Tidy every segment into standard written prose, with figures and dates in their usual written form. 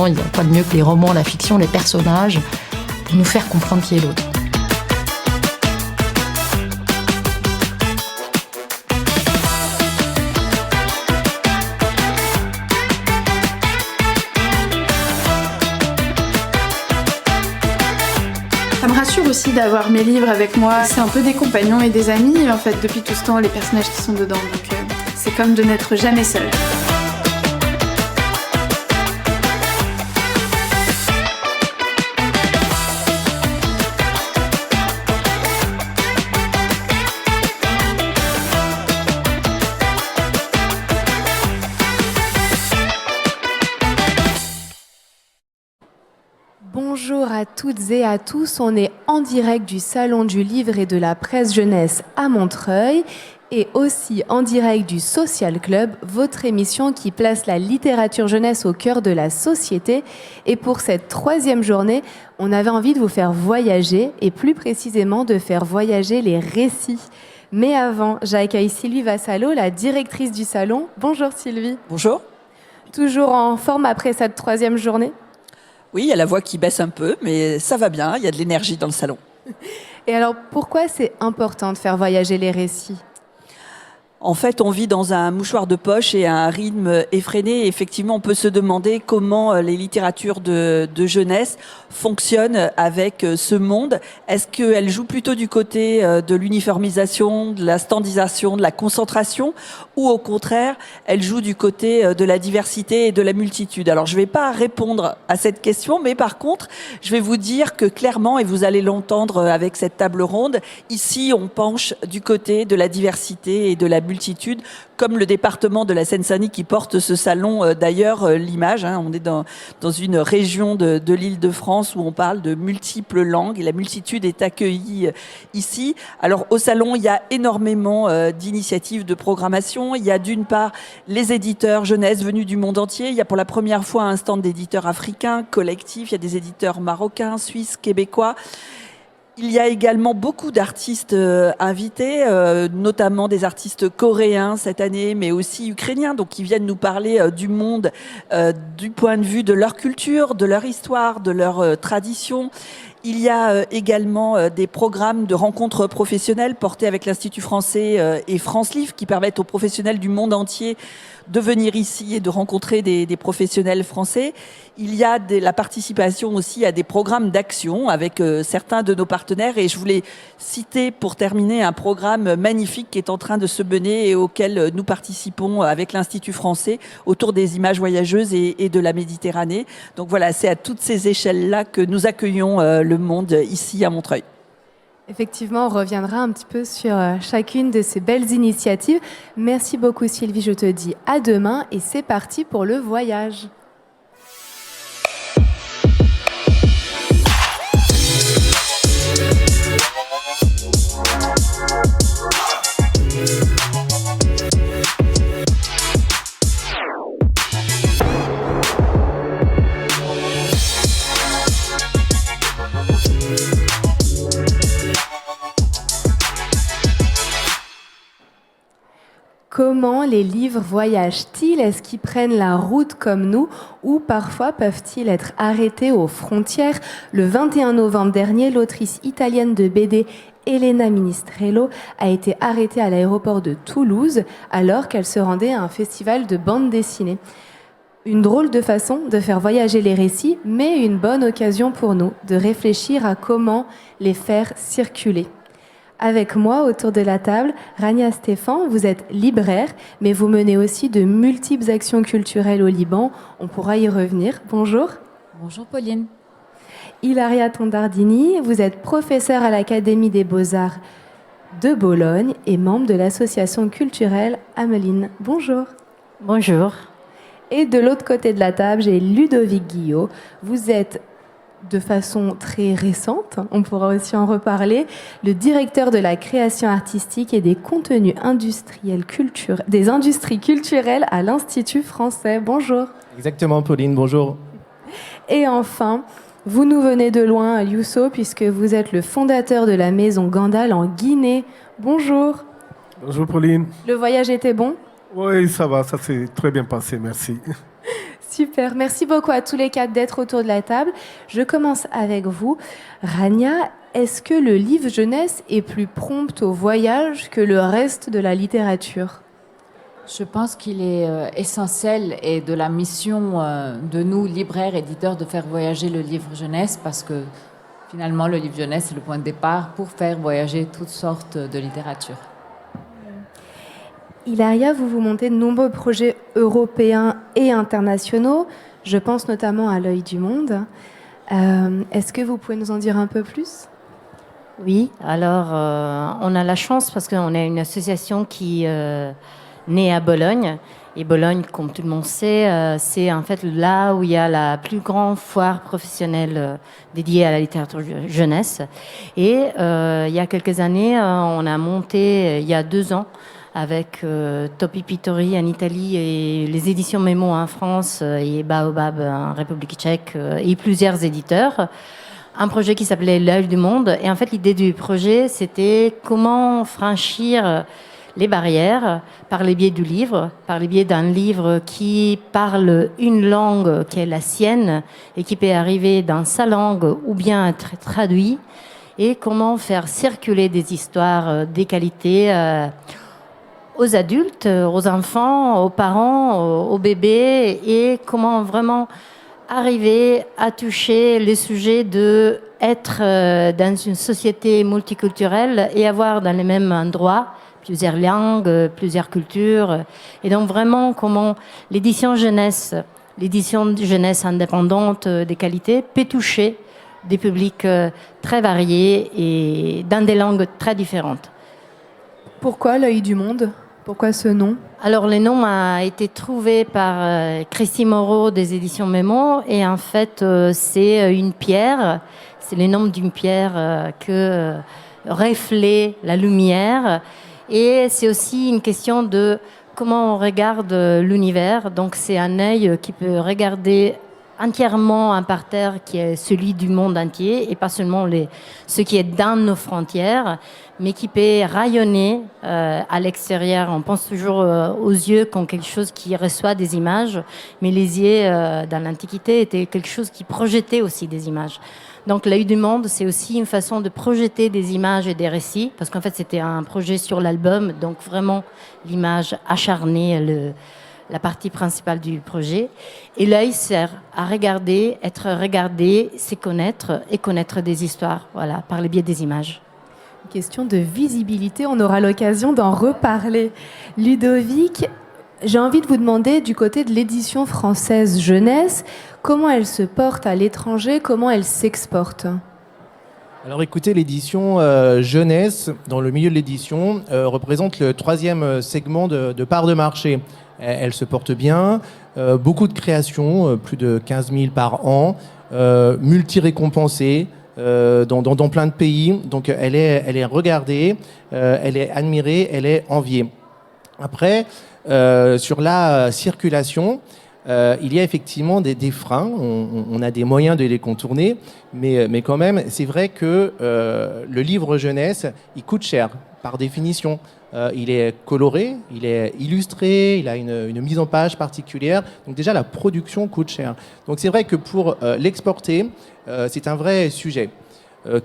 évidemment, il n'y a pas de mieux que les romans, la fiction, les personnages, pour nous faire comprendre qui est l'autre. Ça me rassure aussi d'avoir mes livres avec moi. C'est un peu des compagnons et des amis, en fait, depuis tout ce temps, les personnages qui sont dedans. Donc c'est comme de n'être jamais seul. Bonjour à toutes et à tous, on est en direct du Salon du Livre et de la Presse Jeunesse à Montreuil et aussi en direct du Social Club, votre émission qui place la littérature jeunesse au cœur de la société. Et pour cette 3e journée, on avait envie de vous faire voyager et plus précisément de faire voyager les récits. Mais avant, j'accueille Sylvie Vassalo, la directrice du salon. Bonjour Sylvie. Bonjour. Toujours en forme après cette 3e journée ? Oui, il y a la voix qui baisse un peu, mais ça va bien, il y a de l'énergie dans le salon. Et alors, pourquoi c'est important de faire voyager les récits ? En fait, on vit dans un mouchoir de poche et un rythme effréné. Et effectivement, on peut se demander comment les littératures de jeunesse fonctionnent avec ce monde. Est-ce qu'elles jouent plutôt du côté de l'uniformisation, de la standardisation, de la concentration, ou au contraire, elles jouent du côté de la diversité et de la multitude? Alors, je ne vais pas répondre à cette question, mais par contre, je vais vous dire que clairement, et vous allez l'entendre avec cette table ronde, ici, on penche du côté de la diversité et de la multitude, comme le département de la Seine-Saint-Denis qui porte ce salon, d'ailleurs, l'image. On est dans une région de l'Île-de-France où on parle de multiples langues et la multitude est accueillie ici. Alors, au salon, il y a énormément d'initiatives de programmation. Il y a d'une part les éditeurs jeunesse venus du monde entier. Il y a pour la première fois un stand d'éditeurs africains, collectifs. Il y a des éditeurs marocains, suisses, québécois. Il y a également beaucoup d'artistes invités, notamment des artistes coréens cette année, mais aussi ukrainiens, donc qui viennent nous parler du monde, du point de vue de leur culture, de leur histoire, de leur tradition. Il y a également des programmes de rencontres professionnelles portés avec l'Institut français et France Livre qui permettent aux professionnels du monde entier de venir ici et de rencontrer des professionnels français. Il y a la participation aussi à des programmes d'action avec certains de nos partenaires. Et je voulais citer pour terminer un programme magnifique qui est en train de se mener et auquel nous participons avec l'Institut français autour des images voyageuses et de la Méditerranée. Donc voilà, c'est à toutes ces échelles-là que nous accueillons le monde ici à Montreuil. Effectivement, on reviendra un petit peu sur chacune de ces belles initiatives. Merci beaucoup Sylvie, je te dis à demain et c'est parti pour le voyage. Comment les livres voyagent-ils? Est-ce qu'ils prennent la route comme nous ou parfois peuvent-ils être arrêtés aux frontières? Le 21 novembre dernier, l'autrice italienne de BD Elena Ministrello a été arrêtée à l'aéroport de Toulouse alors qu'elle se rendait à un festival de bande dessinée. Une drôle de façon de faire voyager les récits, mais une bonne occasion pour nous de réfléchir à comment les faire circuler. Avec moi, autour de la table, Rania Stéphan, vous êtes libraire, mais vous menez aussi de multiples actions culturelles au Liban. On pourra y revenir. Bonjour. Bonjour Pauline. Ilaria Tondardini, vous êtes professeure à l'Académie des Beaux-Arts de Bologne et membre de l'association culturelle Ameline. Bonjour. Bonjour. Et de l'autre côté de la table, j'ai Ludovic Guillot. Vous êtes de façon très récente, on pourra aussi en reparler, le directeur de la création artistique et des contenus industriels des industries culturelles à l'Institut français. Bonjour. Exactement, Pauline, bonjour. Et enfin, vous nous venez de loin, Yousso, puisque vous êtes le fondateur de la maison Gandal en Guinée. Bonjour. Bonjour, Pauline. Le voyage était bon ? Oui, ça va, ça s'est très bien passé, merci. Super, merci beaucoup à tous les quatre d'être autour de la table. Je commence avec vous. Rania, est-ce que le livre jeunesse est plus prompt au voyage que le reste de la littérature ? Je pense qu'il est essentiel et de la mission de nous, libraires, éditeurs, de faire voyager le livre jeunesse parce que finalement, le livre jeunesse est le point de départ pour faire voyager toutes sortes de littérature. Hilaria, vous montez de nombreux projets européens et internationaux. Je pense notamment à l'Œil du Monde. Est-ce que vous pouvez nous en dire un peu plus ? Oui, alors on a la chance parce qu'on est une association qui est née à Bologne. Et Bologne, comme tout le monde sait, c'est en fait là où il y a la plus grande foire professionnelle dédiée à la littérature jeunesse. Et il y a quelques années, on a monté, il y a 2 ans, avec Topi Pittori en Italie et les éditions Mémo en France et Baobab en République tchèque et plusieurs éditeurs, un projet qui s'appelait L'œil du monde. Et en fait, l'idée du projet, c'était comment franchir les barrières par le biais du livre, par le biais d'un livre qui parle une langue qui est la sienne et qui peut arriver dans sa langue ou bien être traduit, et comment faire circuler des histoires de qualité aux adultes, aux enfants, aux parents, aux bébés, et comment vraiment arriver à toucher le sujet de être dans une société multiculturelle et avoir dans les mêmes endroits plusieurs langues, plusieurs cultures. Et donc vraiment comment l'édition jeunesse indépendante de qualité peut toucher des publics très variés et dans des langues très différentes. Pourquoi l'Œil du Monde ? Pourquoi ce nom ? Alors, le nom a été trouvé par Christy Moreau des éditions Mémo. Et en fait, c'est une pierre. C'est le nom d'une pierre que reflète la lumière. Et c'est aussi une question de comment on regarde l'univers. Donc, c'est un œil qui peut regarder entièrement un parterre qui est celui du monde entier et pas seulement ce qui est dans nos frontières, mais qui peut rayonner à l'extérieur. On pense toujours aux yeux comme quelque chose qui reçoit des images, mais les yeux dans l'Antiquité étaient quelque chose qui projetait aussi des images. Donc l'œil du monde, c'est aussi une façon de projeter des images et des récits, parce qu'en fait c'était un projet sur l'album, donc vraiment l'image acharnée, la partie principale du projet. Et l'œil sert à regarder, être regardé, c'est connaître et connaître des histoires, voilà, par le biais des images. Une question de visibilité, on aura l'occasion d'en reparler. Ludovic, j'ai envie de vous demander, du côté de l'édition française jeunesse, comment elle se porte à l'étranger, comment elle s'exporte ? Alors écoutez, l'édition jeunesse, dans le milieu de l'édition, représente le 3e segment de part de marché. Elle se porte bien, beaucoup de créations, plus de 15 000 par an, multi-récompensées dans plein de pays. Donc elle est regardée, elle est admirée, elle est enviée. Après, sur la circulation, il y a effectivement des freins, on a des moyens de les contourner, mais quand même, c'est vrai que le livre jeunesse, il coûte cher, par définition. Il est coloré, il est illustré, il a une mise en page particulière, donc déjà la production coûte cher. Donc c'est vrai que pour l'exporter, c'est un vrai sujet.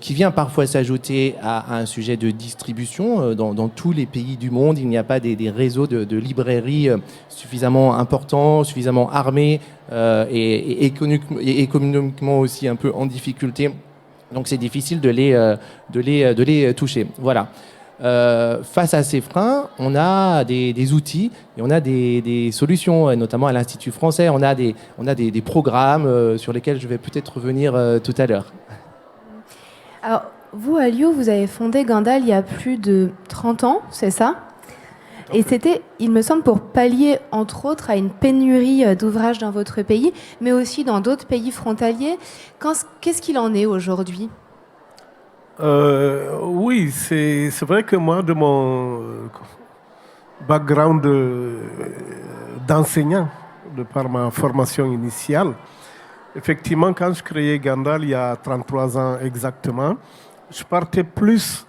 Qui vient parfois s'ajouter à un sujet de distribution. Dans tous les pays du monde, il n'y a pas des réseaux de librairies suffisamment importants, suffisamment armés et économiquement aussi un peu en difficulté. Donc c'est difficile de les toucher. Voilà. Face à ces freins, on a des outils et on a des solutions, notamment à l'Institut français. On a des programmes sur lesquels je vais peut-être revenir tout à l'heure. Alors, vous, à Lyon, vous avez fondé Gandal il y a plus de 30 ans, c'est ça ? Et c'était, il me semble, pour pallier, entre autres, à une pénurie d'ouvrages dans votre pays, mais aussi dans d'autres pays frontaliers. Qu'est-ce qu'il en est aujourd'hui ? Oui, c'est vrai que moi, de mon background d'enseignant, de par ma formation initiale, effectivement, quand je créais Gandal il y a 33 ans exactement, je partais plus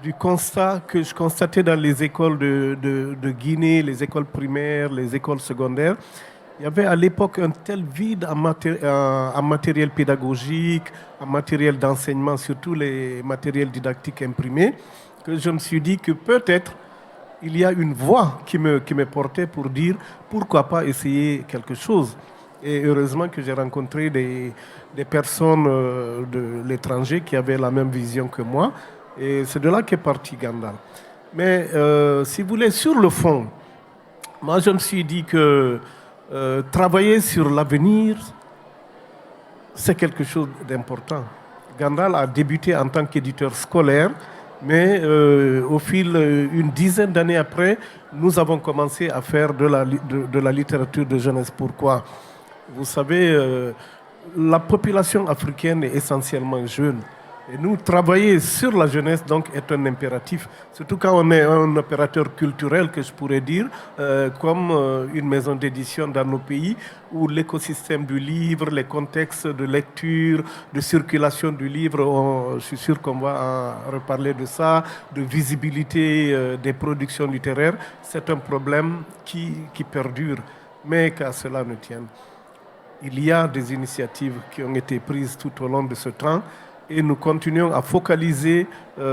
du constat que je constatais dans les écoles de Guinée, les écoles primaires, les écoles secondaires, Il y avait à l'époque un tel vide en matériel pédagogique, en matériel d'enseignement, surtout les matériels didactiques imprimés, que je me suis dit que peut-être il y a une voix qui me portait pour dire pourquoi pas essayer quelque chose. Et heureusement que j'ai rencontré des personnes de l'étranger qui avaient la même vision que moi. Et c'est de là qu'est parti Gandal. Mais si vous voulez, sur le fond, moi je me suis dit que travailler sur l'avenir, c'est quelque chose d'important. Gandal a débuté en tant qu'éditeur scolaire, mais au fil une dizaine d'années après, nous avons commencé à faire de la littérature de jeunesse. Pourquoi ? Vous savez, la population africaine est essentiellement jeune. Et nous, travailler sur la jeunesse donc, est un impératif, surtout quand on est un opérateur culturel, que je pourrais dire, comme une maison d'édition dans nos pays, où l'écosystème du livre, les contextes de lecture, de circulation du livre, je suis sûr qu'on va en reparler de ça, de visibilité des productions littéraires, c'est un problème qui perdure, mais qu'à cela ne tienne. Il y a des initiatives qui ont été prises tout au long de ce temps, et nous continuons à focaliser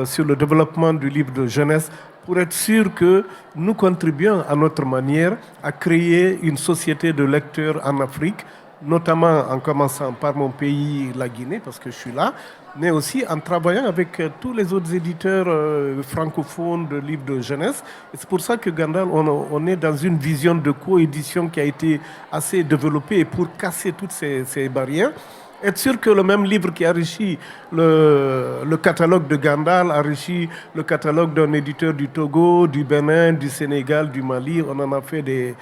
sur le développement du livre de jeunesse pour être sûr que nous contribuons à notre manière à créer une société de lecteurs en Afrique, notamment en commençant par mon pays, la Guinée, parce que je suis là, mais aussi en travaillant avec tous les autres éditeurs francophones de livres de jeunesse. Et c'est pour ça que Gandal, on est dans une vision de coédition qui a été assez développée, et pour casser toutes ces barrières, être sûr que le même livre qui enrichit le catalogue de Gandal enrichit le catalogue d'un éditeur du Togo, du Bénin, du Sénégal, du Mali. On en a fait des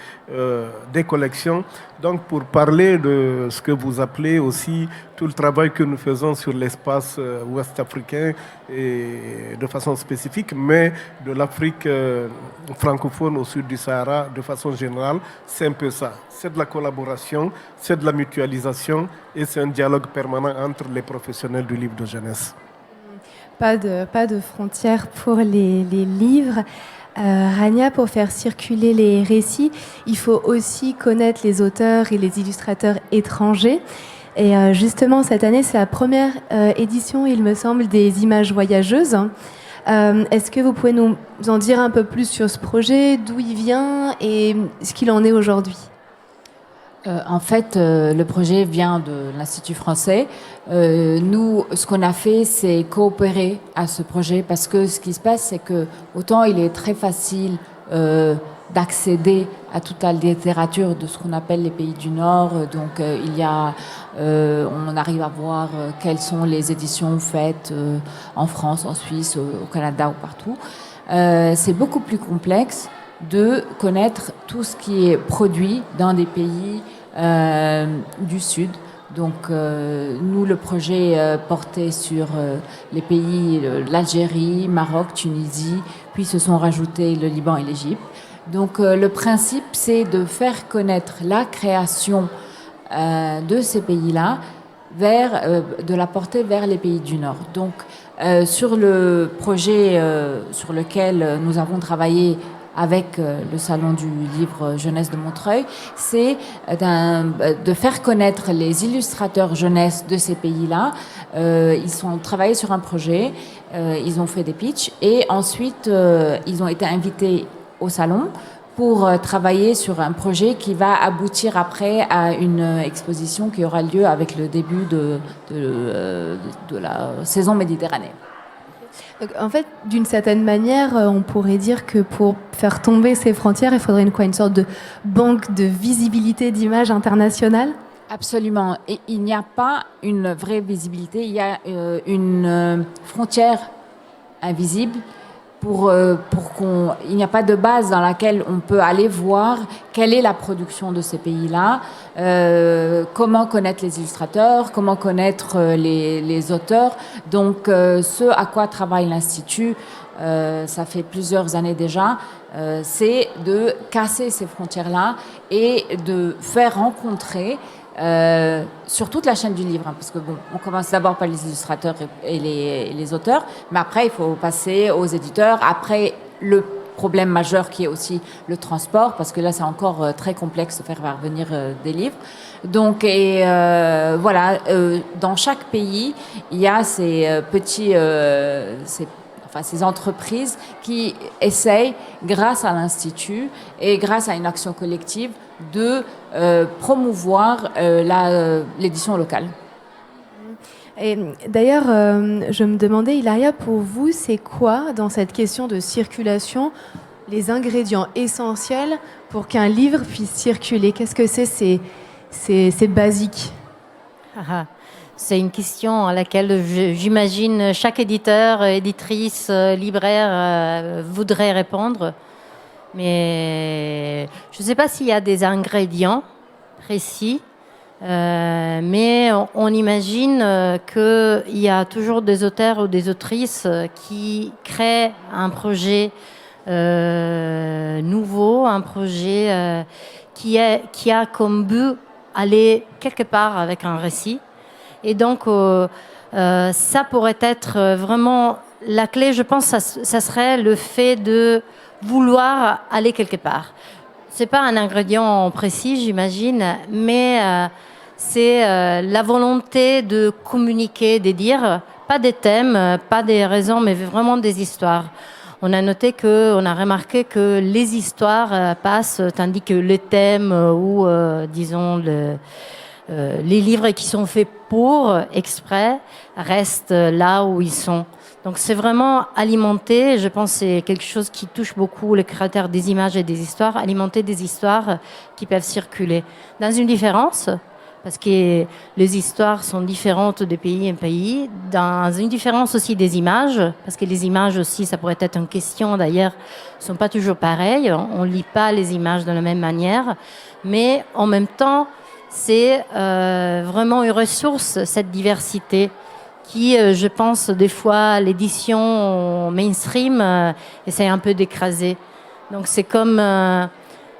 collections. Donc pour parler de ce que vous appelez aussi tout le travail que nous faisons sur l'espace ouest africain et de façon spécifique, mais de l'Afrique francophone au sud du Sahara de façon générale, c'est un peu ça. C'est de la collaboration, c'est de la mutualisation et c'est un dialogue permanent entre les professionnels du livre de jeunesse. Pas de frontières pour les livres. Rania, pour faire circuler les récits, il faut aussi connaître les auteurs et les illustrateurs étrangers. Et justement, cette année, c'est la première édition, il me semble, des Images voyageuses. Est-ce que vous pouvez nous en dire un peu plus sur ce projet, d'où il vient et ce qu'il en est aujourd'hui ? En fait, le projet vient de l'Institut français. Nous, ce qu'on a fait, c'est coopérer à ce projet parce que ce qui se passe, c'est que autant il est très facile d'accéder à toute la littérature de ce qu'on appelle les pays du Nord. Donc, on arrive à voir quelles sont les éditions faites en France, en Suisse, au Canada ou partout. C'est beaucoup plus complexe de connaître tout ce qui est produit dans des pays du Sud. Donc, nous, le projet portait sur les pays, l'Algérie, Maroc, Tunisie, puis se sont rajoutés le Liban et l'Égypte. Donc, le principe, c'est de faire connaître la création de ces pays-là, de la porter vers les pays du Nord. Donc, sur le projet sur lequel nous avons travaillé avec le Salon du livre jeunesse de Montreuil, c'est de faire connaître les illustrateurs jeunesse de ces pays-là. Ils ont travaillé sur un projet, ils ont fait des pitchs et ensuite ils ont été invités au salon pour travailler sur un projet qui va aboutir après à une exposition qui aura lieu avec le début de la saison méditerranéenne. Donc, en fait, d'une certaine manière, on pourrait dire que pour faire tomber ces frontières, il faudrait une sorte de banque de visibilité d'images internationales ? Absolument. Et il n'y a pas une vraie visibilité, il y a une frontière invisible il n'y a pas de base dans laquelle on peut aller voir quelle est la production de ces pays-là, comment connaître les illustrateurs, comment connaître les auteurs. Donc, ce à quoi travaille l'Institut, ça fait plusieurs années déjà, c'est de casser ces frontières-là et de faire rencontrer sur toute la chaîne du livre, parce que on commence d'abord par les illustrateurs et les auteurs, mais après il faut passer aux éditeurs, après le problème majeur qui est aussi le transport, parce que là, c'est encore très complexe de faire parvenir des livres. Donc, voilà, dans chaque pays, il y a ces ces entreprises qui essayent, grâce à l'Institut et grâce à une action collective, de promouvoir l'édition locale. Et d'ailleurs, je me demandais, Hilaria, pour vous, c'est quoi, dans cette question de circulation, les ingrédients essentiels pour qu'un livre puisse circuler? Qu'est-ce que c'est basique? C'est une question à laquelle j'imagine chaque éditeur, éditrice, libraire voudrait répondre. Mais je ne sais pas s'il y a des ingrédients précis. Mais on imagine qu'il y a toujours des auteurs ou des autrices qui créent un projet nouveau, un projet qui a comme but aller quelque part avec un récit. Et donc, ça pourrait être vraiment la clé, je pense, ça serait le fait de vouloir aller quelque part. C'est pas un ingrédient précis, j'imagine, mais c'est la volonté de communiquer, de dire, pas des thèmes, pas des raisons, mais vraiment des histoires. On a remarqué que les histoires passent, tandis que les thèmes ou, disons, les livres qui sont faits pour, exprès, restent là où ils sont. Donc c'est vraiment alimenter, je pense que c'est quelque chose qui touche beaucoup les créateurs des images et des histoires, alimenter des histoires qui peuvent circuler. Dans une différence, parce que les histoires sont différentes de pays en pays, dans une différence aussi des images, parce que les images aussi, ça pourrait être une question d'ailleurs, ne sont pas toujours pareilles, on ne lit pas les images de la même manière, mais en même temps, c'est vraiment une ressource, cette diversité, qui, je pense, des fois, l'édition mainstream essaie un peu d'écraser. Donc c'est comme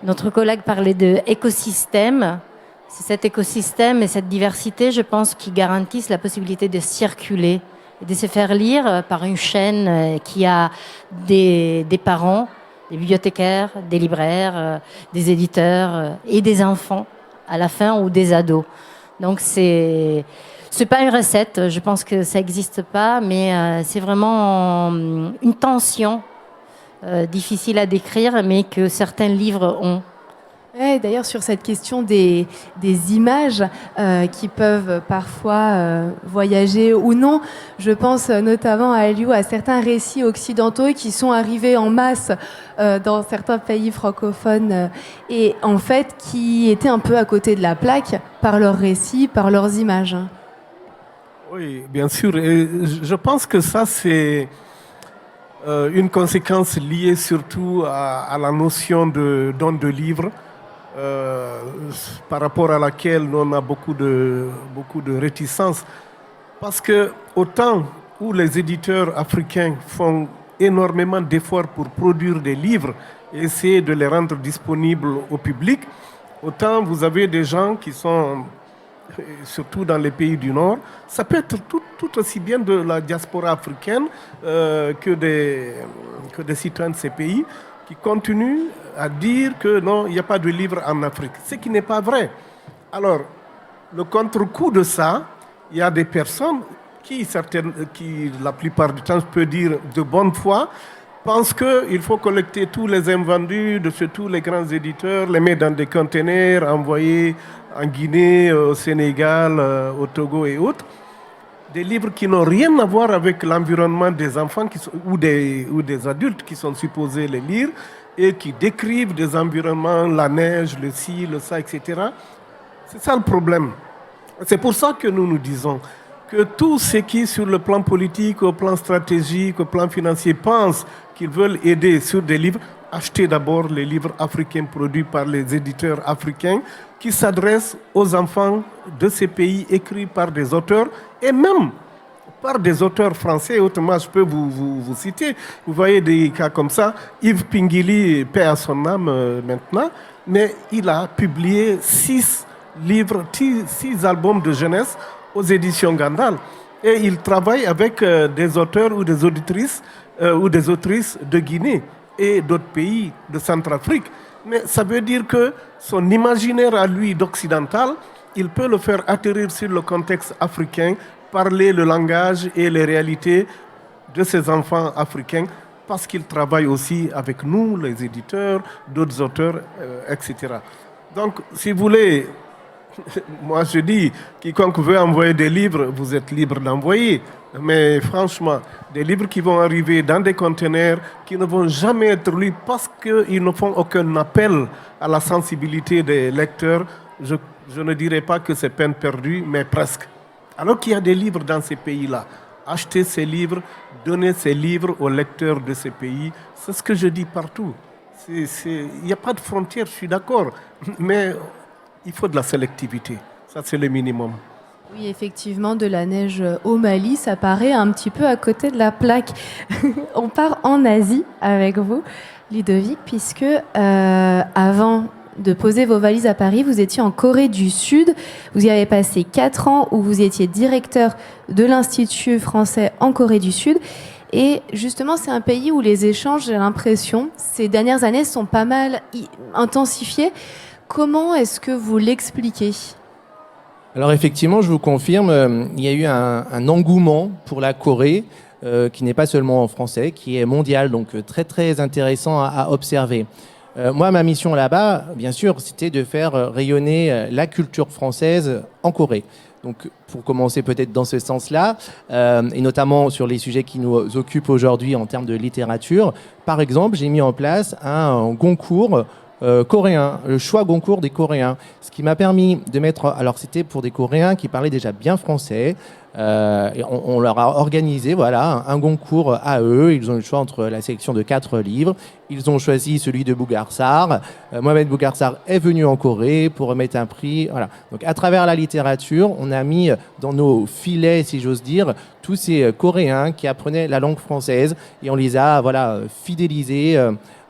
notre collègue parlait d'écosystème. C'est cet écosystème et cette diversité, je pense, qui garantissent la possibilité de circuler et de se faire lire par une chaîne qui a des parents, des bibliothécaires, des libraires, des éditeurs et des enfants à la fin ou des ados. Donc c'est pas une recette, je pense que ça n'existe pas, mais c'est vraiment une tension difficile à décrire, mais que certains livres ont. Ouais, d'ailleurs, sur cette question des images qui peuvent parfois voyager ou non, je pense notamment à Aliou, à certains récits occidentaux qui sont arrivés en masse dans certains pays francophones et en fait qui étaient un peu à côté de la plaque par leurs récits, par leurs images. Oui, bien sûr. Et je pense que ça, c'est une conséquence liée surtout à la notion de don de livre. Par rapport à laquelle on a beaucoup de réticences. Parce que autant où les éditeurs africains font énormément d'efforts pour produire des livres et essayer de les rendre disponibles au public, autant vous avez des gens qui sont, surtout dans les pays du Nord, ça peut être tout aussi bien de la diaspora africaine que des citoyens de ces pays, qui continuent à dire que non, il n'y a pas de livre en Afrique, ce qui n'est pas vrai. Alors, le contre-coup de ça, il y a des personnes qui, la plupart du temps, je peux dire de bonne foi, pensent qu'il faut collecter tous les invendus de tous les grands éditeurs, les mettre dans des containers, envoyer en Guinée, au Sénégal, au Togo et autres. Des livres qui n'ont rien à voir avec l'environnement des enfants ou des adultes qui sont supposés les lire et qui décrivent des environnements, la neige, le ci, le ça, etc. C'est ça le problème. C'est pour ça que nous disons que tous ceux qui, sur le plan politique, au plan stratégique, au plan financier, pensent qu'ils veulent aider sur des livres, achetez d'abord les livres africains produits par les éditeurs africains qui s'adressent aux enfants de ces pays, écrits par des auteurs et même par des auteurs français. Autrement, je peux vous citer. Vous voyez des cas comme ça. Yves Pingili, paix à son âme maintenant, mais il a publié 6 livres, 6 albums de jeunesse aux éditions Gandal. Et il travaille avec des auteurs ou des auditrices ou des autrices de Guinée. et d'autres pays de Centrafrique. Mais ça veut dire que son imaginaire à lui d'occidental, il peut le faire atterrir sur le contexte africain, parler le langage et les réalités de ces enfants africains, parce qu'il travaille aussi avec nous, les éditeurs, d'autres auteurs, etc. Donc, si vous voulez, moi je dis, quiconque veut envoyer des livres, vous êtes libre d'envoyer. Mais franchement, des livres qui vont arriver dans des conteneurs, qui ne vont jamais être lus parce qu'ils ne font aucun appel à la sensibilité des lecteurs, je ne dirais pas que c'est peine perdue, mais presque. Alors qu'il y a des livres dans ces pays-là. Achetez ces livres, donnez ces livres aux lecteurs de ces pays. C'est ce que je dis partout. Il n'y a pas de frontières, je suis d'accord. Mais il faut de la sélectivité. Ça, c'est le minimum. Oui, effectivement, de la neige au Mali, ça paraît un petit peu à côté de la plaque. On part en Asie avec vous, Ludovic, puisque avant de poser vos valises à Paris, vous étiez en Corée du Sud. Vous y avez passé 4 ans où vous étiez directeur de l'Institut français en Corée du Sud. Et justement, c'est un pays où les échanges, j'ai l'impression, ces dernières années sont pas mal intensifiés. Comment est-ce que vous l'expliquez ? Alors effectivement, je vous confirme, il y a eu un engouement pour la Corée, qui n'est pas seulement français, qui est mondial, donc très très intéressant à observer. Moi, ma mission là-bas, bien sûr, c'était de faire rayonner la culture française en Corée. Donc, pour commencer peut-être dans ce sens-là, et notamment sur les sujets qui nous occupent aujourd'hui en termes de littérature, par exemple, j'ai mis en place un concours coréen, le choix Goncourt des Coréens, ce qui m'a permis de mettre, alors c'était pour des Coréens qui parlaient déjà bien français, et on leur a organisé voilà, un Goncourt à eux. Ils ont eu le choix entre la sélection de 4 livres, ils ont choisi celui de Bougarsar. Mohamed Bougarsar est venu en Corée pour remettre un prix, voilà. Donc à travers la littérature, on a mis dans nos filets, si j'ose dire, tous ces Coréens qui apprenaient la langue française, et on les a voilà, fidélisés,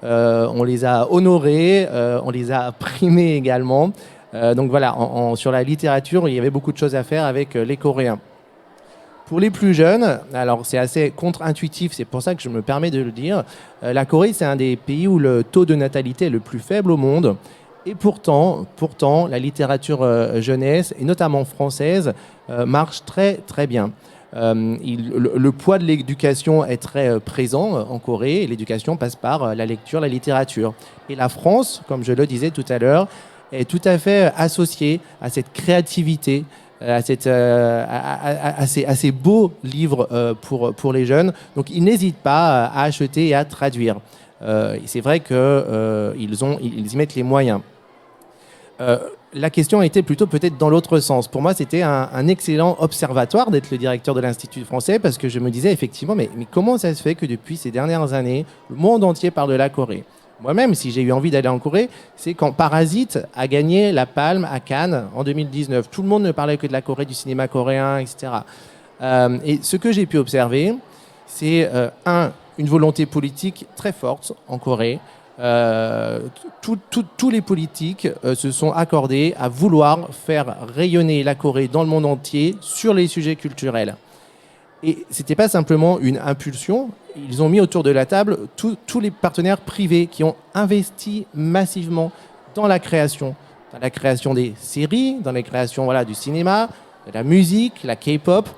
on les a honorés, on les a primés également. Donc voilà, sur la littérature, il y avait beaucoup de choses à faire avec les Coréens. Pour les plus jeunes, alors c'est assez contre-intuitif, c'est pour ça que je me permets de le dire, la Corée, c'est un des pays où le taux de natalité est le plus faible au monde. Et pourtant, la littérature jeunesse, et notamment française, marche très très bien. Le poids de l'éducation est très présent en Corée, et l'éducation passe par la lecture, la littérature. Et la France, comme je le disais tout à l'heure, est tout à fait associée à cette créativité, à ces beaux livres pour les jeunes. Donc ils n'hésitent pas à acheter et à traduire. C'est vrai qu'ils y mettent les moyens. La question était plutôt peut-être dans l'autre sens. Pour moi, c'était un excellent observatoire d'être le directeur de l'Institut français, parce que je me disais effectivement, mais comment ça se fait que depuis ces dernières années, le monde entier parle de la Corée ? Moi-même, si j'ai eu envie d'aller en Corée, c'est quand Parasite a gagné la Palme à Cannes en 2019. Tout le monde ne parlait que de la Corée, du cinéma coréen, etc. Et ce que j'ai pu observer, c'est une volonté politique très forte en Corée. Tous les politiques se sont accordés à vouloir faire rayonner la Corée dans le monde entier sur les sujets culturels. Et c'était pas simplement une impulsion, ils ont mis autour de la table tous les partenaires privés qui ont investi massivement dans la création des séries, dans la création voilà, du cinéma, de la musique, la K-pop.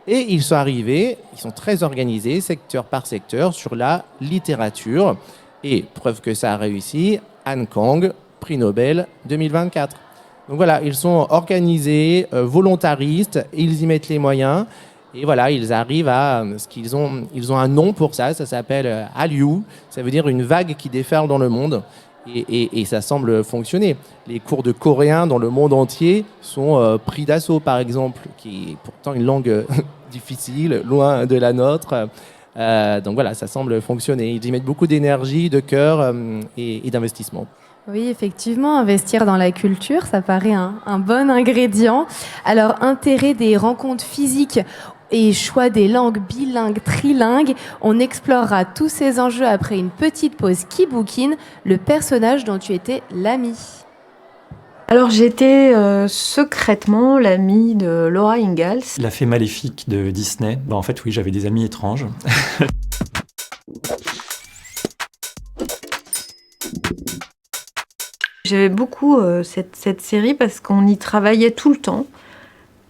Et ils sont arrivés, ils sont très organisés, secteur par secteur, sur la littérature. Et preuve que ça a réussi, Han Kang, prix Nobel 2024. Donc voilà, ils sont organisés, volontaristes, ils y mettent les moyens. Et voilà, ils arrivent à ils ont un nom pour ça s'appelle Hallyu, ça veut dire une vague qui déferle dans le monde. Et ça semble fonctionner. Les cours de coréen dans le monde entier sont pris d'assaut, par exemple, qui est pourtant une langue difficile, loin de la nôtre. Donc voilà, ça semble fonctionner. Ils y mettent beaucoup d'énergie, de cœur et d'investissement. Oui, effectivement, investir dans la culture, ça paraît un bon ingrédient. Alors, intérêt des rencontres physiques et choix des langues bilingues, trilingues, on explorera tous ces enjeux après une petite pause qui bouquine, le personnage dont tu étais l'ami. Alors j'étais secrètement l'amie de Laura Ingalls. La fée maléfique de Disney. En fait, oui, j'avais des amis étranges. J'aimais beaucoup cette série parce qu'on y travaillait tout le temps.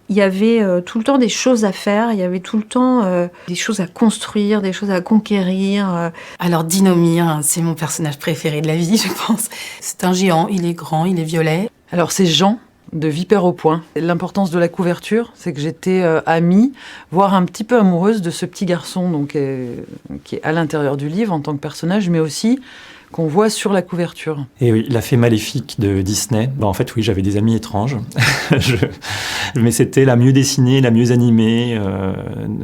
Il y avait tout le temps des choses à faire, il y avait tout le temps des choses à construire, des choses à conquérir. Alors Dinomir, c'est mon personnage préféré de la vie, je pense. C'est un géant, il est grand, il est violet. Alors c'est Jean de Vipère au Point. L'importance de la couverture, c'est que j'étais amie, voire un petit peu amoureuse de ce petit garçon donc, qui est à l'intérieur du livre en tant que personnage, mais aussi qu'on voit sur la couverture. Et oui, la fée maléfique de Disney. En fait, oui, j'avais des amis étranges. Mais c'était la mieux dessinée, la mieux animée.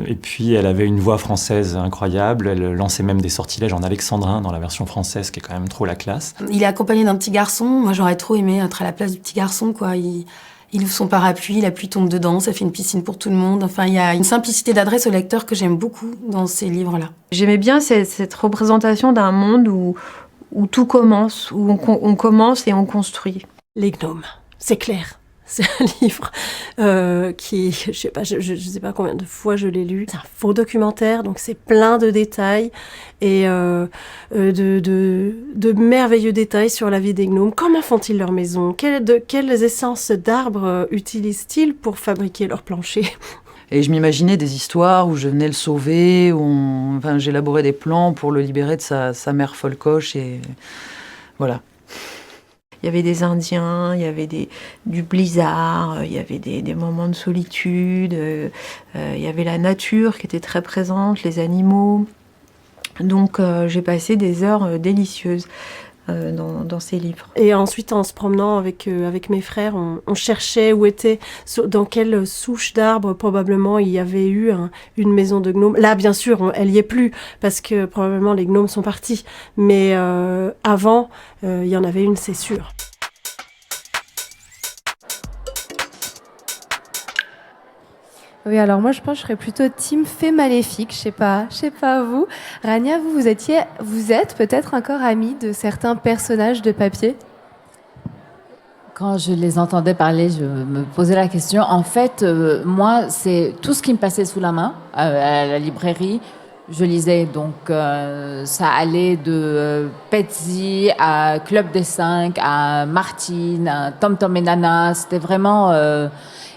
Et puis, elle avait une voix française incroyable. Elle lançait même des sortilèges en alexandrin dans la version française, qui est quand même trop la classe. Il est accompagné d'un petit garçon. Moi, j'aurais trop aimé être à la place du petit garçon, quoi. Il ouvre son parapluie, la pluie tombe dedans, ça fait une piscine pour tout le monde. Enfin, il y a une simplicité d'adresse au lecteur que j'aime beaucoup dans ces livres-là. J'aimais bien cette représentation d'un monde où tout commence, où on commence et on construit. Les gnomes, c'est clair. C'est un livre qui, je sais pas combien de fois je l'ai lu. C'est un faux documentaire, donc c'est plein de détails et de merveilleux détails sur la vie des gnomes. Comment font-ils leur maison ? Quelles essences d'arbres utilisent-ils pour fabriquer leur plancher ? Et je m'imaginais des histoires où je venais le sauver, où j'élaborais des plans pour le libérer de sa mère folcoche, et voilà. Il y avait des Indiens, il y avait du blizzard, il y avait des moments de solitude, il y avait la nature qui était très présente, les animaux. Donc j'ai passé des heures délicieuses dans ces livres. Et ensuite, en se promenant avec mes frères, on cherchait dans quelle souche d'arbre probablement il y avait eu une maison de gnomes. Là, bien sûr, elle y est plus, parce que probablement les gnomes sont partis. Mais avant, il y en avait une, c'est sûr. Oui, alors moi je pense que je serais plutôt team fée maléfique, je sais pas vous. Rania, vous êtes peut-être encore amie de certains personnages de papier ? Quand je les entendais parler, je me posais la question. En fait, moi, c'est tout ce qui me passait sous la main à la librairie. Je lisais, donc ça allait de Petsy à Club des 5, à Martine, à Tom Tom et Nana. C'était vraiment...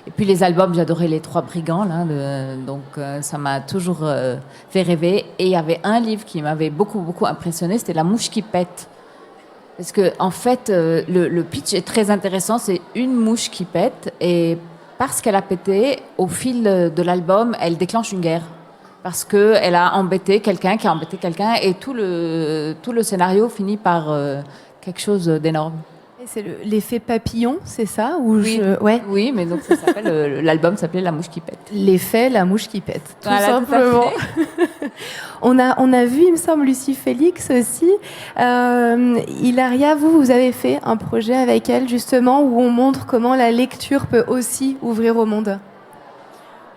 Et puis les albums, j'adorais les Trois Brigands, là, donc ça m'a toujours fait rêver. Et il y avait un livre qui m'avait beaucoup, beaucoup impressionné, c'était La mouche qui pète. Parce que en fait, le pitch est très intéressant, c'est une mouche qui pète, et parce qu'elle a pété, au fil de l'album, elle déclenche une guerre. Parce qu'elle a embêté quelqu'un qui a embêté quelqu'un, et tout le scénario finit par quelque chose d'énorme. C'est l'effet papillon, c'est ça ou oui. Oui, mais donc ça s'appelle l'album s'appelait La mouche qui pète. L'effet La mouche qui pète, tout simplement. On a vu, il me semble, Lucie Félix aussi. Hilaria, vous avez fait un projet avec elle justement où on montre comment la lecture peut aussi ouvrir au monde.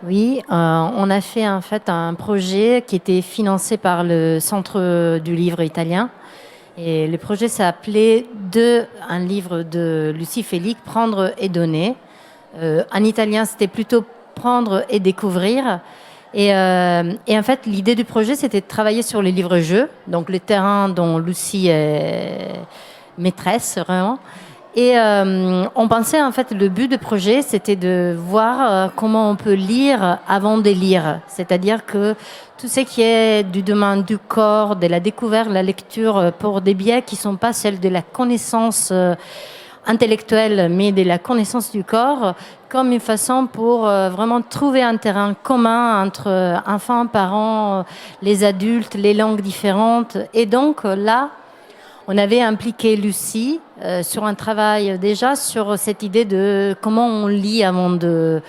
Oui, on a fait en fait un projet qui était financé par le Centre du livre italien. Et le projet s'appelait un livre de Lucie Félix, Prendre et donner. En italien, c'était plutôt Prendre et découvrir. Et en fait, l'idée du projet, c'était de travailler sur les livres-jeux, donc le terrain dont Lucie est maîtresse, vraiment. Et on pensait, en fait, le but du projet, c'était de voir comment on peut lire avant de lire. C'est-à-dire que tout ce qui est du domaine du corps, de la découverte, la lecture, pour des biais qui ne sont pas celles de la connaissance intellectuelle, mais de la connaissance du corps, comme une façon pour vraiment trouver un terrain commun entre enfants, parents, les adultes, les langues différentes. Et donc là, on avait impliqué Lucie sur un travail déjà sur cette idée de comment on lit avant de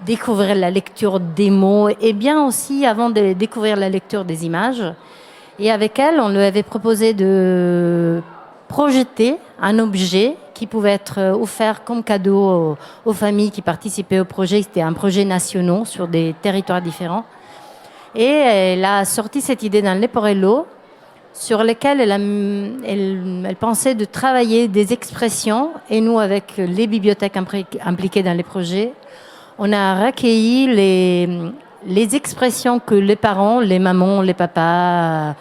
découvrir la lecture des mots et bien aussi avant de découvrir la lecture des images. Et avec elle, on lui avait proposé de projeter un objet qui pouvait être offert comme cadeau aux familles qui participaient au projet. C'était un projet national sur des territoires différents. Et elle a sorti cette idée d'un Leporello sur lesquels elle pensait de travailler des expressions. Et nous, avec les bibliothèques impliquées dans les projets, on a recueilli les expressions que les parents, les mamans, les papas,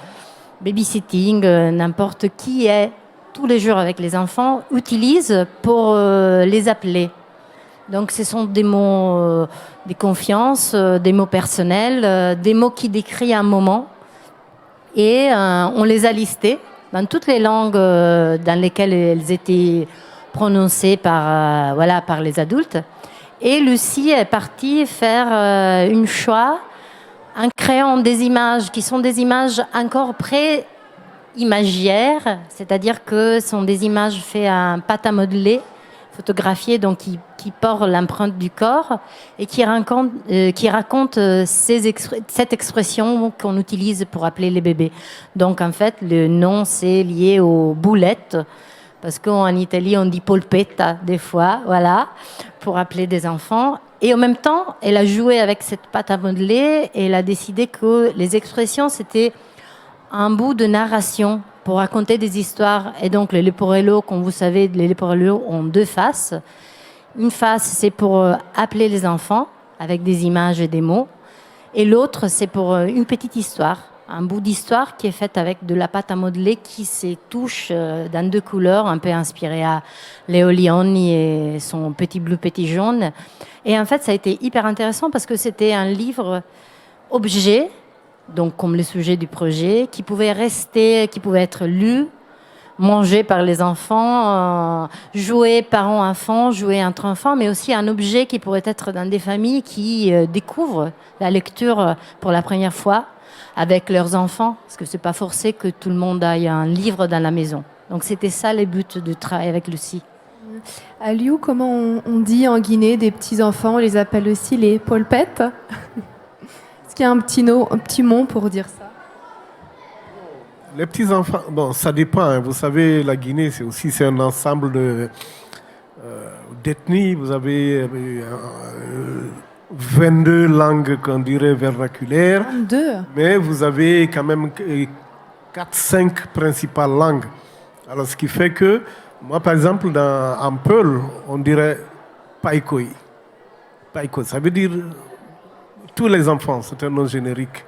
babysitting, n'importe qui est tous les jours avec les enfants utilisent pour les appeler. Donc ce sont des mots de confiance, des mots personnels, des mots qui décrivent un moment. Et on les a listés dans toutes les langues dans lesquelles elles étaient prononcées par les adultes. Et Lucie est partie faire un choix en créant des images qui sont des images encore pré-imagières, c'est-à-dire que ce sont des images faites en pâte à modeler, photographiées, donc qui portent l'empreinte du corps et qui racontent cette expression qu'on utilise pour appeler les bébés. Donc en fait, le nom, c'est lié aux boulettes, parce qu'en Italie, on dit polpetta des fois, voilà, pour appeler des enfants. Et en même temps, elle a joué avec cette pâte à modeler et elle a décidé que les expressions, c'était un bout de narration pour raconter des histoires. Et donc, les leporello, comme vous savez, les leporello ont deux faces. Une face, c'est pour appeler les enfants avec des images et des mots. Et l'autre, c'est pour une petite histoire. Un bout d'histoire qui est fait avec de la pâte à modeler qui se touche dans deux couleurs, un peu inspiré à Leo Lionni et son petit bleu, petit jaune. Et en fait, ça a été hyper intéressant parce que c'était un livre objet, donc comme le sujet du projet, qui pouvait être lu, mangé par les enfants, joué parents-enfants, joué entre enfants, mais aussi un objet qui pourrait être dans des familles qui découvrent la lecture pour la première fois avec leurs enfants, parce que c'est pas forcé que tout le monde ait un livre dans la maison. Donc c'était ça les buts de travail avec Lucie. À Liu, comment on dit en Guinée des petits-enfants? On les appelle aussi les polpettes. Est-ce qu'il y a un petit mot pour dire ça? Les petits-enfants, bon, ça dépend. Hein. Vous savez, la Guinée, c'est un ensemble d'ethnies. Vous avez 22 langues qu'on dirait vernaculaires. 22. Mais vous avez quand même 4-5 principales langues. Alors, ce qui fait que, moi, par exemple, en Peul, on dirait paikoi. Paikoi, ça veut dire tous les enfants. C'est un nom générique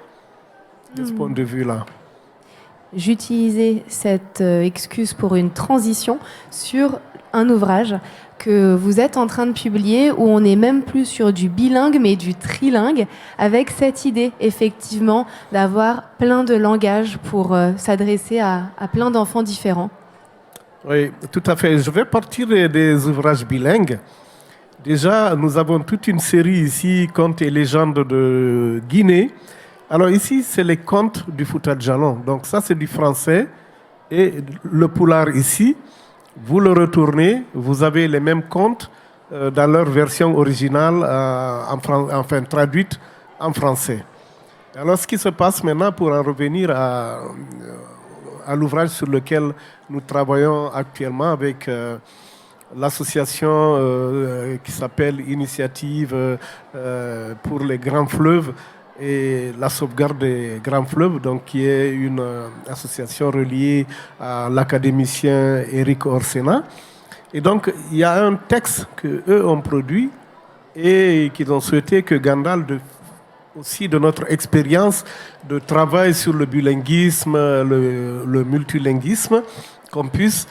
de ce point de vue-là. J'utilisais cette excuse pour une transition sur un ouvrage que vous êtes en train de publier où on n'est même plus sur du bilingue mais du trilingue, avec cette idée effectivement d'avoir plein de langages pour s'adresser à plein d'enfants différents. Oui, tout à fait. Je vais partir des ouvrages bilingues. Déjà, nous avons toute une série ici, Contes et légendes de Guinée. Alors ici, c'est les contes du Fouta Djallon. Donc ça, c'est du français. Et le poulard ici, vous le retournez, vous avez les mêmes contes dans leur version originale, enfin traduite en français. Alors ce qui se passe maintenant, pour en revenir à l'ouvrage sur lequel nous travaillons actuellement avec l'association qui s'appelle Initiative pour les grands fleuves et la sauvegarde des grands fleuves, donc qui est une association reliée à l'académicien Éric Orsena. Et donc, il y a un texte qu'eux ont produit et qu'ils ont souhaité que Gandal, aussi de notre expérience de travail sur le bilinguisme, le multilinguisme, qu'on puisse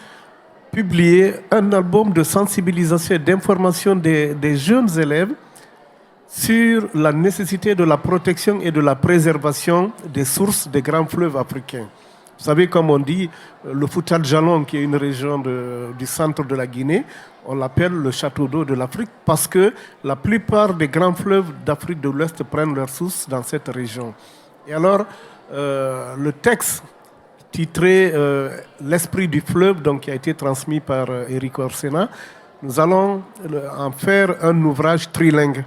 publier un album de sensibilisation et d'information des jeunes élèves sur la nécessité de la protection et de la préservation des sources des grands fleuves africains. Vous savez, comme on dit, le Fouta Djallon, qui est une région du centre de la Guinée, on l'appelle le château d'eau de l'Afrique parce que la plupart des grands fleuves d'Afrique de l'Ouest prennent leurs sources dans cette région. Et alors, le texte titré L'esprit du fleuve, donc, qui a été transmis par Éric Orsena, nous allons en faire un ouvrage trilingue.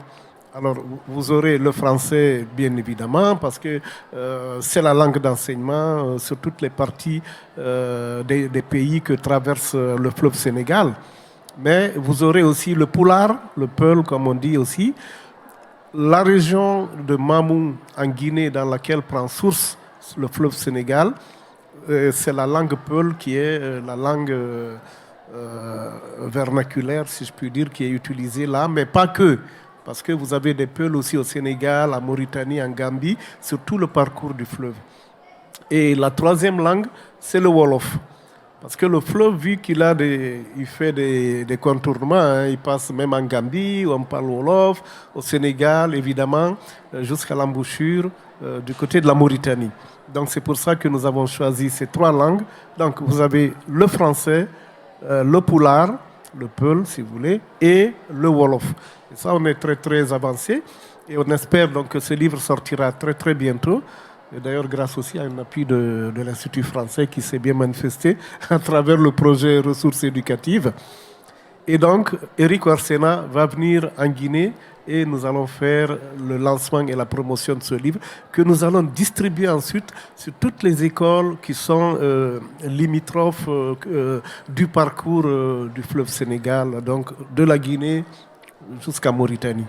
Alors, vous aurez le français, bien évidemment, parce que c'est la langue d'enseignement sur toutes les parties des pays que traverse le fleuve Sénégal. Mais vous aurez aussi le poulard, le peul, comme on dit aussi. La région de Mamou, en Guinée, dans laquelle prend source le fleuve Sénégal, c'est la langue peul qui est la langue vernaculaire, si je puis dire, qui est utilisée là, mais pas que. Parce que vous avez des peuls aussi au Sénégal, en Mauritanie, en Gambie, sur tout le parcours du fleuve. Et la troisième langue, c'est le Wolof. Parce que le fleuve, vu qu'il fait des contournements, hein, il passe même en Gambie, où on parle Wolof, au Sénégal, évidemment, jusqu'à l'embouchure du côté de la Mauritanie. Donc c'est pour ça que nous avons choisi ces 3 langues. Donc vous avez le français, le poulard, le peul si vous voulez, et le Wolof. Et ça, on est très très avancé. Et on espère donc que ce livre sortira très très bientôt. Et d'ailleurs, grâce aussi à un appui de l'Institut français qui s'est bien manifesté à travers le projet Ressources éducatives. Et donc, Eric Orsena va venir en Guinée et nous allons faire le lancement et la promotion de ce livre que nous allons distribuer ensuite sur toutes les écoles qui sont limitrophes du parcours du fleuve Sénégal, donc de la Guinée jusqu'à Mauritanie.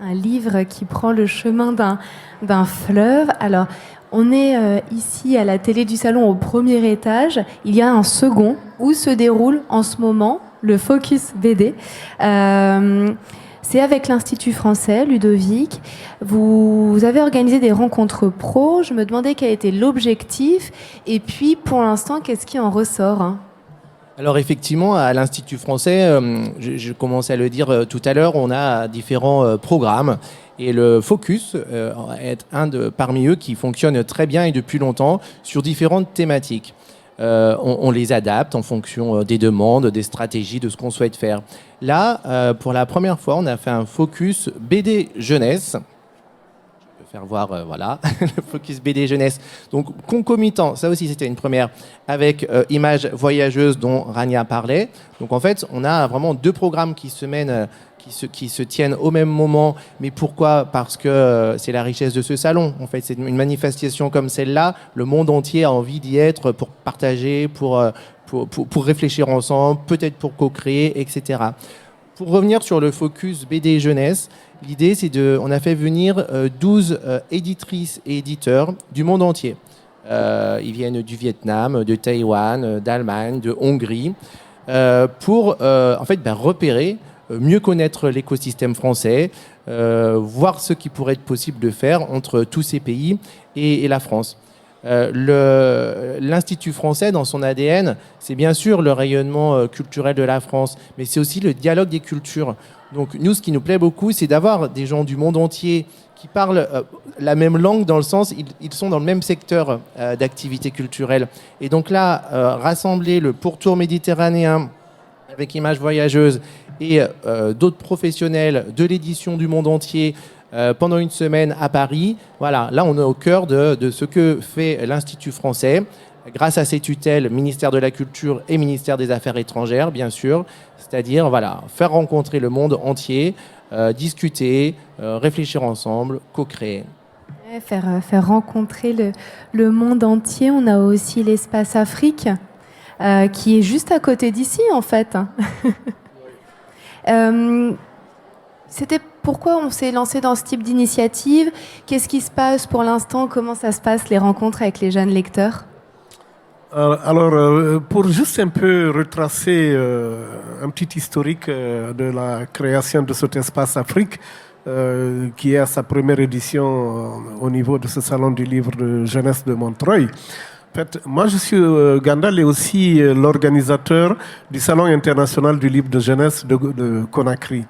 Un livre qui prend le chemin d'un fleuve. Alors, on est ici à la télé du salon au premier étage. Il y a un second où se déroule en ce moment le Focus BD. C'est avec l'Institut français, Ludovic. Vous avez organisé des rencontres pro. Je me demandais quel était l'objectif. Et puis, pour l'instant, qu'est-ce qui en ressort, hein ? Alors effectivement, à l'Institut français, je commençais à le dire tout à l'heure, on a différents programmes. Et le Focus est parmi eux qui fonctionne très bien et depuis longtemps sur différentes thématiques. On les adapte en fonction des demandes, des stratégies, de ce qu'on souhaite faire. Là, pour la première fois, on a fait un Focus BD Jeunesse. Je peux faire voir, voilà, le Focus BD Jeunesse. Donc, concomitant, ça aussi c'était une première, avec Images voyageuses dont Rania parlait. Donc, en fait, on a vraiment 2 programmes qui se tiennent au même moment. Mais pourquoi ? Parce que c'est la richesse de ce salon. En fait, c'est une manifestation comme celle-là. Le monde entier a envie d'y être pour partager, pour réfléchir ensemble, peut-être pour co-créer, etc. Pour revenir sur le Focus BD Jeunesse, l'idée, on a fait venir 12 éditrices et éditeurs du monde entier. Ils viennent du Vietnam, de Taïwan, d'Allemagne, de Hongrie, pour en fait repérer, mieux connaître l'écosystème français, voir ce qui pourrait être possible de faire entre tous ces pays et la France. L'Institut français, dans son ADN, c'est bien sûr le rayonnement culturel de la France, mais c'est aussi le dialogue des cultures. Donc nous, ce qui nous plaît beaucoup, c'est d'avoir des gens du monde entier qui parlent la même langue, dans le sens, ils sont dans le même secteur d'activité culturelle. Et donc là, rassembler le pourtour méditerranéen avec Images voyageuses et d'autres professionnels de l'édition du monde entier pendant une semaine à Paris. Voilà, là on est au cœur de ce que fait l'Institut français, grâce à ses tutelles, ministère de la Culture et ministère des Affaires étrangères, bien sûr. C'est-à-dire, voilà, faire rencontrer le monde entier, discuter, réfléchir ensemble, co-créer. Faire rencontrer le monde entier. On a aussi l'espace Afrique, qui est juste à côté d'ici, en fait. C'était pourquoi on s'est lancé dans ce type d'initiative. Qu'est-ce qui se passe pour l'instant ? Comment ça se passe, les rencontres avec les jeunes lecteurs ? Alors, pour juste un peu retracer un petit historique de la création de cet espace Afrique, qui est à sa première édition au niveau de ce salon du livre de jeunesse de Montreuil. En fait, moi, je suis Gandal et aussi l'organisateur du Salon international du livre de jeunesse de Conakry.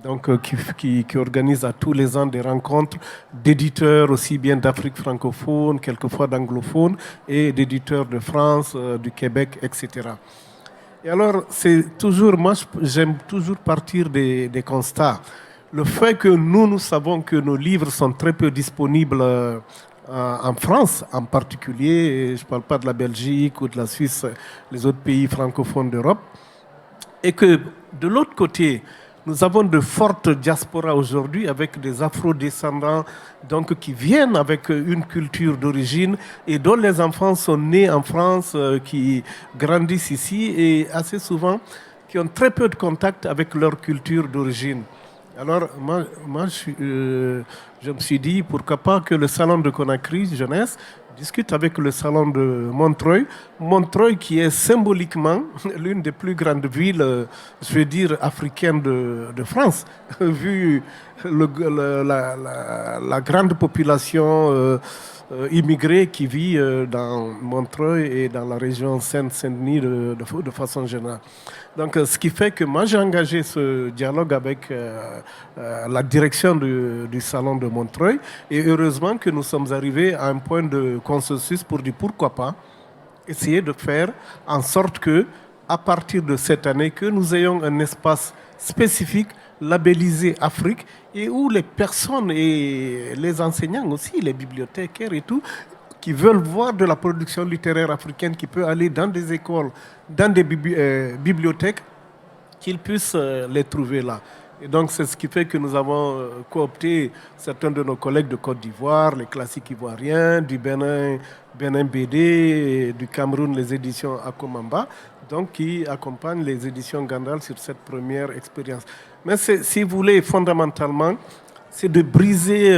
Donc, qui organise à tous les ans des rencontres d'éditeurs aussi bien d'Afrique francophone, quelquefois d'anglophones, et d'éditeurs de France, du Québec, etc. Et alors, moi, j'aime toujours partir des constats. Le fait que nous savons que nos livres sont très peu disponibles en France, en particulier, je ne parle pas de la Belgique ou de la Suisse, les autres pays francophones d'Europe, et que de l'autre côté, nous avons de fortes diasporas aujourd'hui avec des afro-descendants donc, qui viennent avec une culture d'origine et dont les enfants sont nés en France, qui grandissent ici et assez souvent qui ont très peu de contact avec leur culture d'origine. Alors, moi je me suis dit, pourquoi pas que le salon de Conakry jeunesse discute avec le salon de Montreuil. Montreuil qui est symboliquement l'une des plus grandes villes, je veux dire, africaines de France, vu la grande population immigrée qui vit dans Montreuil et dans la région Seine-Saint-Denis de façon générale. Donc, ce qui fait que moi, j'ai engagé ce dialogue avec la direction du salon de Montreuil. Et heureusement que nous sommes arrivés à un point de consensus pour dire pourquoi pas essayer de faire en sorte que, à partir de cette année, que nous ayons un espace spécifique labellisé Afrique et où les personnes et les enseignants aussi, les bibliothécaires et tout, qui veulent voir de la production littéraire africaine, qui peut aller dans des écoles, dans des bibliothèques, qu'ils puissent les trouver là. Et donc, c'est ce qui fait que nous avons coopté certains de nos collègues de Côte d'Ivoire, les classiques ivoiriens, du Bénin BD, du Cameroun, les éditions Akomamba, donc qui accompagnent les éditions Gandal sur cette première expérience. Mais si vous voulez, fondamentalement, c'est de briser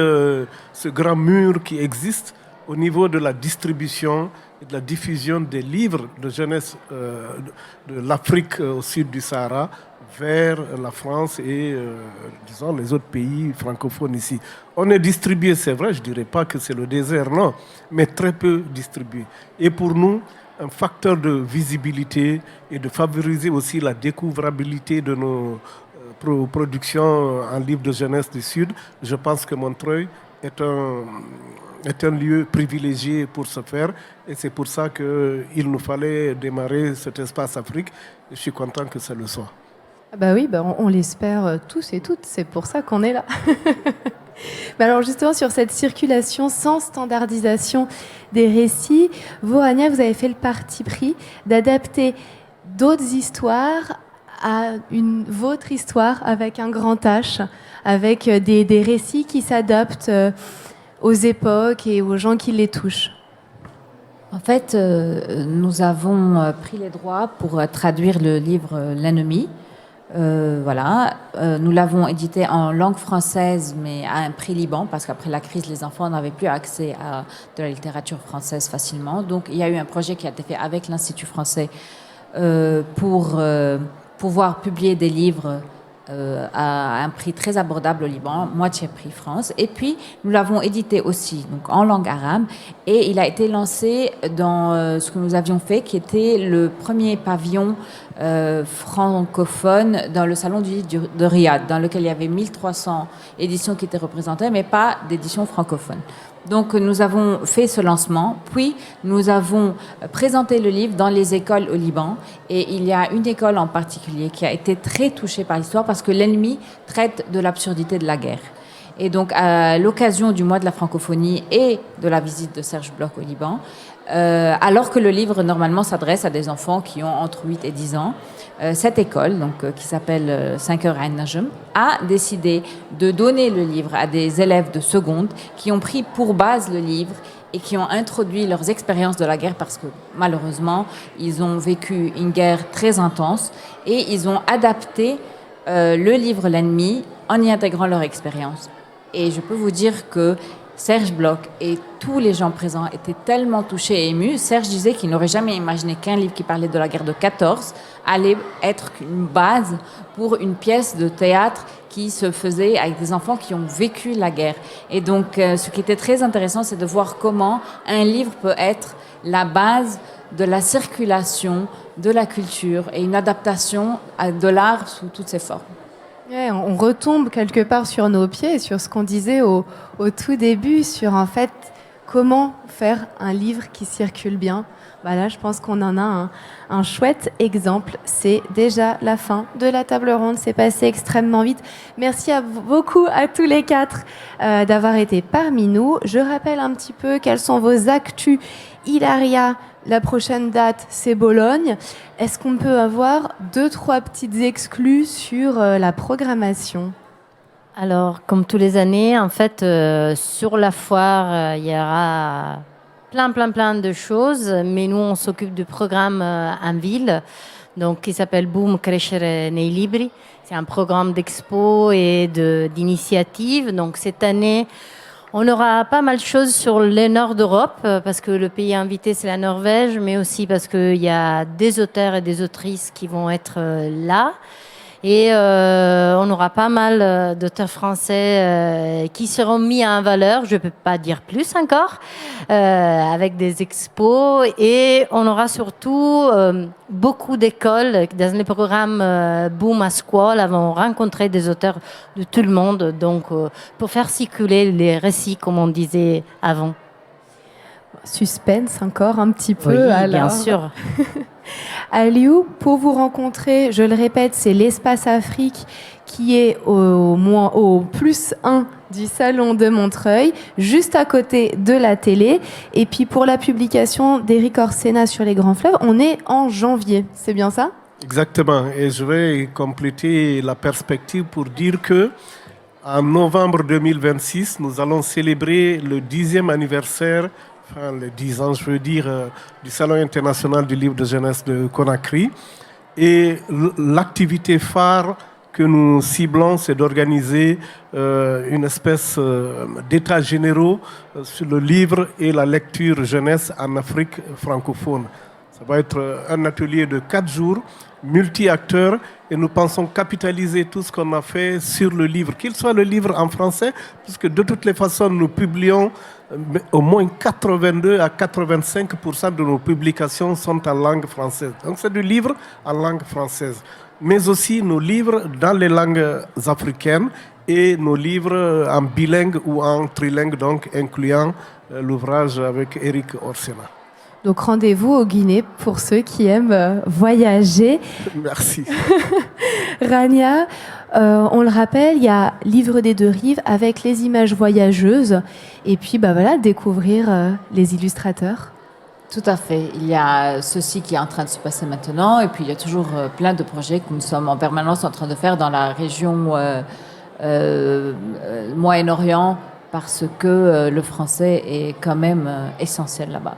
ce grand mur qui existe au niveau de la distribution et de la diffusion des livres de jeunesse de l'Afrique au sud du Sahara vers la France et, disons, les autres pays francophones ici. On est distribué, c'est vrai, je ne dirais pas que c'est le désert, non, mais très peu distribué. Et pour nous, un facteur de visibilité et de favoriser aussi la découvrabilité de nos productions en livres de jeunesse du Sud, je pense que Montreuil est un lieu privilégié pour ce faire. Et c'est pour ça qu'il nous fallait démarrer cet espace Afrique. Et je suis content que ça le soit. Ah bah oui, on l'espère tous et toutes. C'est pour ça qu'on est là. Mais alors justement, sur cette circulation sans standardisation des récits, vous, Rania, vous avez fait le parti pris d'adapter d'autres histoires à votre histoire avec un grand H, avec des récits qui s'adaptent aux époques et aux gens qui les touchent. En fait, nous avons pris les droits pour traduire le livre L'Ennemi. Voilà, nous l'avons édité en langue française, mais à un prix Liban, parce qu'après la crise, les enfants n'avaient plus accès à de la littérature française facilement. Donc, il y a eu un projet qui a été fait avec l'Institut français pour pouvoir publier des livres à un prix très abordable au Liban, moitié prix France. Et puis, nous l'avons édité aussi donc en langue arabe, et il a été lancé dans ce que nous avions fait, qui était le premier pavillon francophone dans le salon du livre de Riyad, dans lequel il y avait 1300 éditions qui étaient représentées, mais pas d'éditions francophones. Donc nous avons fait ce lancement, puis nous avons présenté le livre dans les écoles au Liban, et il y a une école en particulier qui a été très touchée par l'histoire parce que L'Ennemi traite de l'absurdité de la guerre. Et donc à l'occasion du mois de la francophonie et de la visite de Serge Bloch au Liban, alors que le livre normalement s'adresse à des enfants qui ont entre 8 et 10 ans, cette école, donc, qui s'appelle 5 heures Ain Najm, a décidé de donner le livre à des élèves de seconde qui ont pris pour base le livre et qui ont introduit leurs expériences de la guerre parce que malheureusement, ils ont vécu une guerre très intense et ils ont adapté le livre L'Ennemi en y intégrant leur expérience. Et je peux vous dire que Serge Bloch et tous les gens présents étaient tellement touchés et émus. Serge disait qu'il n'aurait jamais imaginé qu'un livre qui parlait de la guerre de 14 allait être une base pour une pièce de théâtre qui se faisait avec des enfants qui ont vécu la guerre. Et donc, ce qui était très intéressant, c'est de voir comment un livre peut être la base de la circulation, de la culture et une adaptation de l'art sous toutes ses formes. Ouais, on retombe quelque part sur nos pieds, sur ce qu'on disait au tout début, sur en fait comment faire un livre qui circule bien. Bah là, je pense qu'on en a un chouette exemple. C'est déjà la fin de la table ronde. C'est passé extrêmement vite. Merci beaucoup à tous les quatre d'avoir été parmi nous. Je rappelle un petit peu quelles sont vos actus. Hilaria, la prochaine date, c'est Bologne. Est-ce qu'on peut avoir 2-3 petites exclus sur la programmation ? Alors, comme tous les années, en fait, sur la foire, il y aura plein de choses, mais nous, on s'occupe du programme en ville, donc qui s'appelle Boom Crescere nei Libri. C'est un programme d'expo et d'initiative. Donc, cette année, On aura pas mal de choses sur le nord d'Europe, parce que le pays invité, c'est la Norvège, mais aussi parce qu'il y a des auteurs et des autrices qui vont être là. Et on aura pas mal d'auteurs français qui seront mis en valeur, je ne peux pas dire plus encore, avec des expos. Et on aura surtout beaucoup d'écoles dans les programmes Boom à Scuola vont rencontrer des auteurs de tout le monde, donc pour faire circuler les récits, comme on disait avant. Suspense encore un petit peu. Oui, alors. bien sûr. Aliou, pour vous rencontrer, je le répète, c'est l'Espace Afrique qui est au +1 du Salon de Montreuil, juste à côté de la télé. Et puis pour la publication d'Éric Orsena sur les grands fleuves, on est en janvier, c'est bien ça ? Exactement. Et je vais compléter la perspective pour dire que en novembre 2026, nous allons célébrer le 10e anniversaire, enfin les 10 ans, je veux dire, du Salon international du livre de jeunesse de Conakry. Et l'activité phare que nous ciblons, c'est d'organiser une espèce d'états généraux sur le livre et la lecture jeunesse en Afrique francophone. Ça va être un atelier de 4 jours, multi-acteurs, et nous pensons capitaliser tout ce qu'on a fait sur le livre, qu'il soit le livre en français, puisque de toutes les façons, nous publions au moins 82 à 85% de nos publications sont en langue française. Donc c'est du livre en langue française, mais aussi nos livres dans les langues africaines et nos livres en bilingue ou en trilingue, donc incluant l'ouvrage avec Éric Orsena. Donc rendez-vous au Guinée pour ceux qui aiment voyager. Merci. Rania, on le rappelle, il y a Livre des deux rives avec les images voyageuses et puis voilà, découvrir les illustrateurs. Tout à fait. Il y a ceci qui est en train de se passer maintenant et puis il y a toujours plein de projets que nous sommes en permanence en train de faire dans la région Moyen-Orient parce que le français est quand même essentiel là-bas.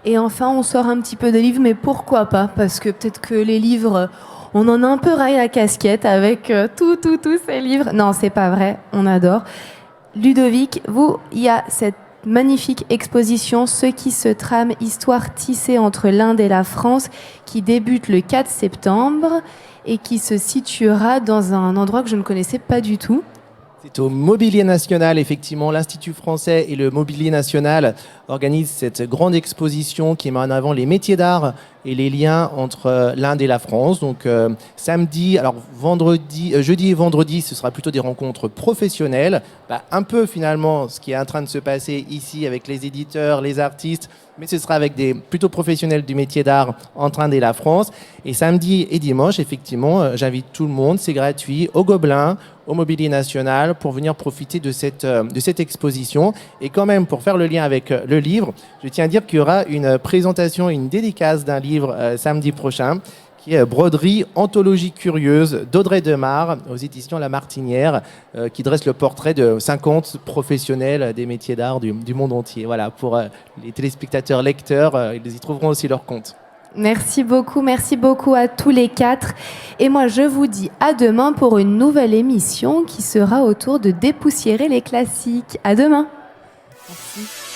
Et enfin, on sort un petit peu des livres, mais pourquoi pas ? Parce que peut-être que les livres, on en a un peu raillé la casquette avec tous ces livres. Non, c'est pas vrai, on adore. Ludovic, il y a cette magnifique exposition « Ce qui se trame, histoire tissée entre l'Inde et la France » qui débute le 4 septembre et qui se situera dans un endroit que je ne connaissais pas du tout. C'est au Mobilier National, effectivement. L'Institut français et le Mobilier National organisent cette grande exposition qui met en avant les métiers d'art et les liens entre l'Inde et la France. Donc jeudi et vendredi, ce sera plutôt des rencontres professionnelles. Un peu finalement ce qui est en train de se passer ici avec les éditeurs, les artistes, mais ce sera avec des plutôt professionnels du métier d'art entre l'Inde et la France. Et samedi et dimanche, effectivement, j'invite tout le monde, c'est gratuit, au Gobelin, au Mobilier National, pour venir profiter de cette exposition. Et quand même, pour faire le lien avec le livre, je tiens à dire qu'il y aura une présentation, une dédicace d'un livre samedi prochain, qui est Broderie, anthologie curieuse d'Audrey Demar, aux éditions La Martinière, qui dresse le portrait de 50 professionnels des métiers d'art du monde entier. Voilà, pour les téléspectateurs lecteurs, ils y trouveront aussi leur compte. Merci beaucoup à tous les 4. Et moi, je vous dis à demain pour une nouvelle émission qui sera autour de dépoussiérer les classiques. À demain. Merci.